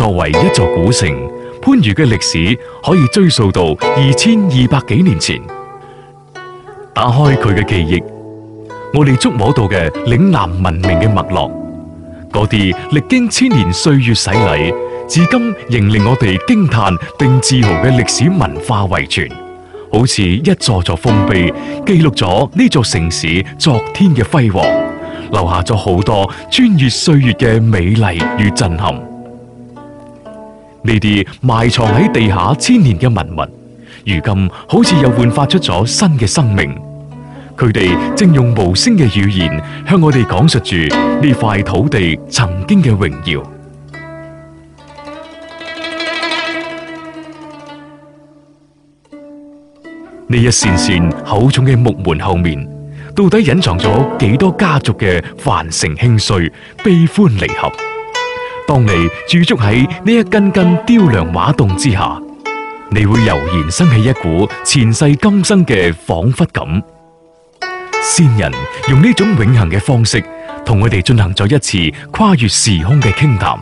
作為一座古城，番禺嘅歷史可以追溯到2200幾年前。打開佢嘅記憶，我哋觸摸到嘅嶺南文明嘅脈絡，嗰啲歷經千年歲月洗禮，至今仍令我哋驚嘆並自豪嘅歷史文化遺存，好似一座座豐碑，記錄咗呢座城市昨天嘅輝煌，留下咗好多穿越歲月嘅美麗與震撼。呢啲埋藏喺地下千年嘅文物，如今好似又煥發出咗新嘅生命。佢哋正用無聲嘅語言向我哋講述住呢塊土地曾經嘅榮耀。呢一扇扇厚重嘅木門後面，到底隱藏咗幾多家族嘅繁盛興衰、悲歡離合？當你駐足喺呢一根根雕梁畫棟之下，你會油然生起一股前世今生嘅恍惚感。先人用呢種永恆嘅方式，同我哋進行咗一次跨越時空嘅傾談。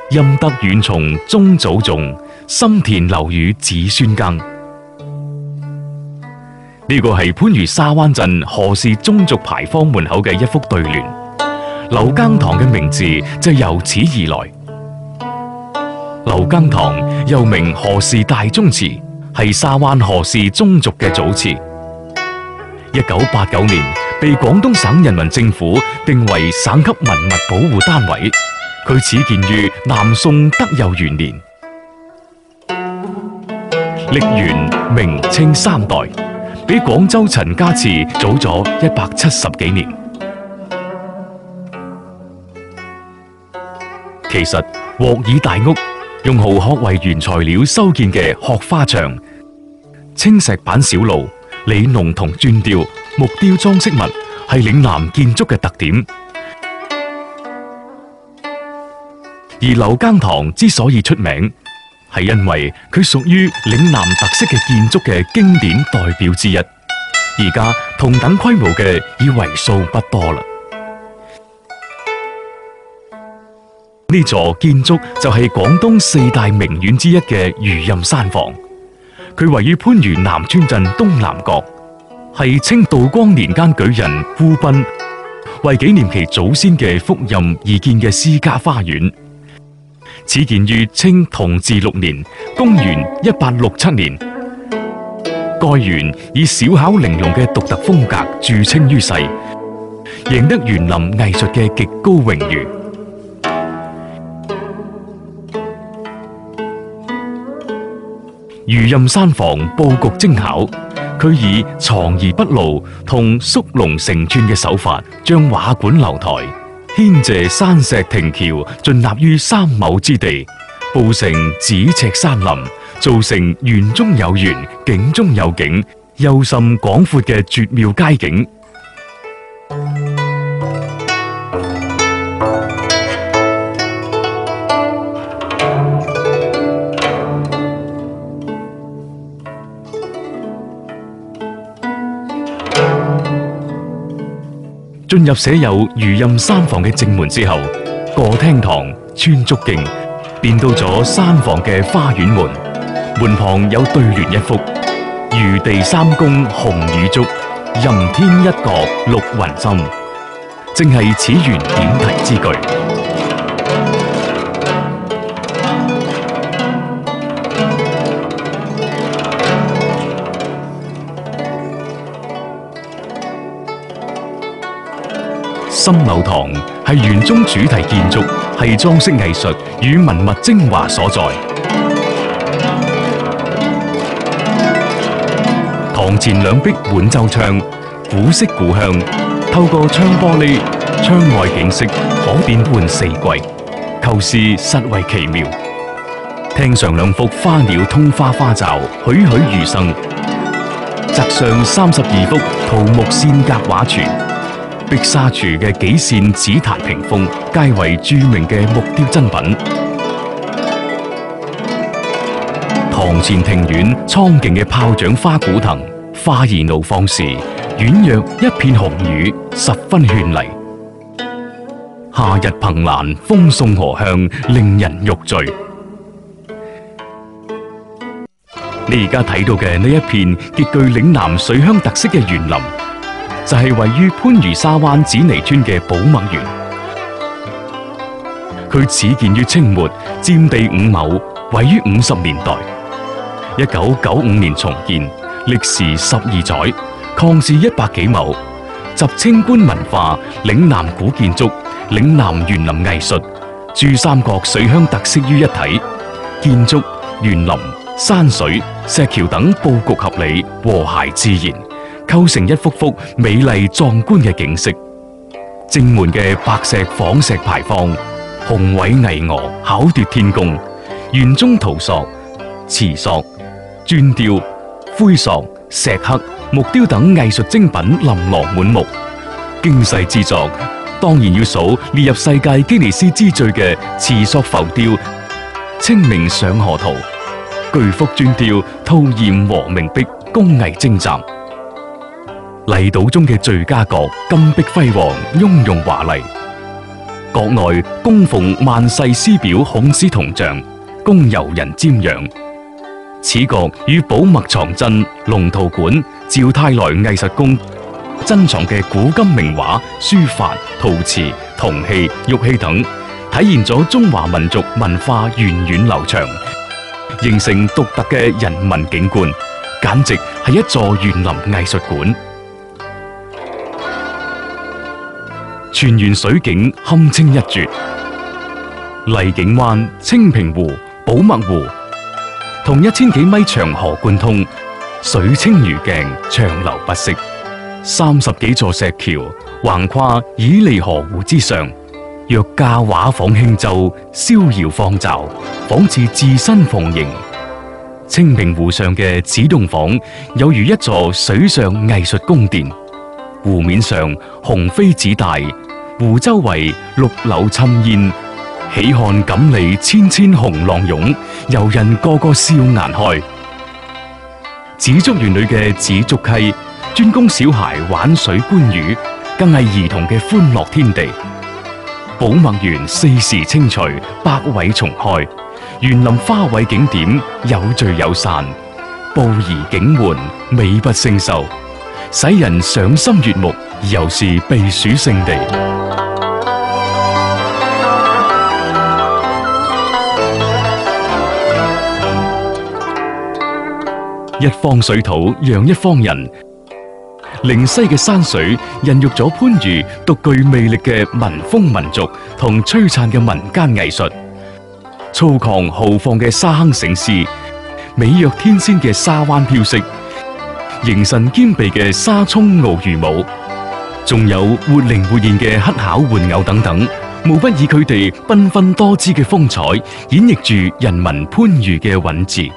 陰德遠從宗祖種，心田留與子孫耕。呢個係番禺沙灣鎮何氏宗族牌坊門口嘅一幅對聯，劉耕堂嘅名字就由此而來。劉耕堂又名何氏大宗祠，係沙灣何氏宗族嘅祖祠。1989年被廣東省人民政府定為省級文物保護單位。佢始建於南宋德佑元年，歷元明清三代，比廣州陳家祠早咗170幾年。其實鑊耳大屋用蠔殼為原材料修建嘅殼花牆、青石板小路、里龍同磚雕、木雕裝飾物係嶺南建築嘅特點。而劉耕堂之所以出名，係因為佢屬於嶺南特色嘅建築嘅經典代表之一。而家同等規模嘅已為數不多啦。呢座建築就係廣東4大名園之一嘅餘蔭山房，佢位於番禺南村鎮東南角，係清道光年間舉人顧斌為紀念其祖先嘅福蔭而建嘅私家花園。始建於清同治6年，公元1867年。該園以小巧玲瓏嘅獨特風格著稱於世，贏得園林藝術嘅極高榮譽。餘蔭山房佈局精巧，佢以藏而不露同縮龍成寸嘅手法，將畫館樓台、軒榭山石亭橋盡立於3畝之地，佈成咫尺山林，造成園中有園、景中有景、幽深廣闊嘅絕妙街景。進入寫有餘蔭山房嘅正門之後，過廳堂、穿竹徑，便到咗山房嘅花園門。門旁有對聯一幅：餘地3公紅雨竹，陰天一角綠雲針，正係此園點題之句。心柳堂係園中主題建築，係裝飾藝術與文物精華所在。堂前兩壁滿洲窗，古色古香，透過窗玻璃，窗外景色可變換4季，構思實為奇妙。廳上2幅花鳥通花花罩，栩栩如生；側上32幅桃木線格畫樯。碧沙廚嘅幾扇紫檀屏風，皆為著名嘅木雕珍品。堂前庭院蒼勁嘅炮仗花古藤，花兒怒放時，宛若一片紅雨，十分絢麗。夏日憑欄，風送荷香，令人欲醉。你而家睇到嘅呢一片極具嶺南水鄉特色嘅園林，就係位於番禺沙灣紫泥村嘅寶墨園。佢始建於清末，佔地5畝，位於50年代。1995年重建，歷時12載，曠視100幾畝，集清官文化、嶺南古建築、嶺南園林藝術、珠三角水鄉特色於一體，建築、園林、山水、石橋等佈局合理、和諧自然，構成一幅幅美麗壯觀嘅景色。正門嘅白石仿石牌坊，雄偉巍峨，巧奪天工。園中陶塑、瓷塑、磚雕、灰塑、石刻、木雕等藝術精品琳琅滿目，精細之作當然要數列入世界吉尼斯之最嘅瓷塑浮雕《清明上河圖》，巨幅磚雕兔硬和明壁，工藝精湛。麗島中嘅敘家閣金碧輝煌，雍容華麗，閣內供奉萬世師表孔子銅像，供遊人瞻仰。此閣與寶墨藏珍、龍圖館、趙泰來藝術宮珍藏嘅古今名畫、書法、陶瓷、銅器、玉器等，體現咗中華民族文化源遠流長，形成獨特嘅人文景觀，簡直係一座園林藝術館。全園水景堪稱一絕，麗景灣、清平湖、寶墨湖同1000幾米長河貫通，水清如鏡，長流不息。30幾座石橋橫跨旖旎河湖之上，若架畫舫輕舟，逍遙放驟，仿似置身蓬瀛。清平湖上嘅紫洞房有如一座水上藝術宮殿，湖面上鴻飛紫帶，湖周圍綠柳侵煙，喜看錦鯉千千紅浪湧，遊人個個笑顏開。紫竹園裏嘅紫竹溪，專供小孩玩水觀魚，更係兒童嘅歡樂天地。寶墨園4時青翠，百卉重開，園林花卉景點有序有散，步移景緩，美不勝收，使人賞心悅目，又是避暑勝地。一方水土養一方人，靈溪嘅山水孕育咗番禺獨具魅力嘅民風民俗同璀璨嘅民間藝術。粗獷豪放嘅沙坑醒獅，美若天仙嘅沙灣飄色，形神兼備嘅沙涌鰲魚舞，仲有活靈活現嘅乞巧玩偶等等，無不以佢哋繽紛多姿嘅風采，演繹住人民番禺嘅韻致。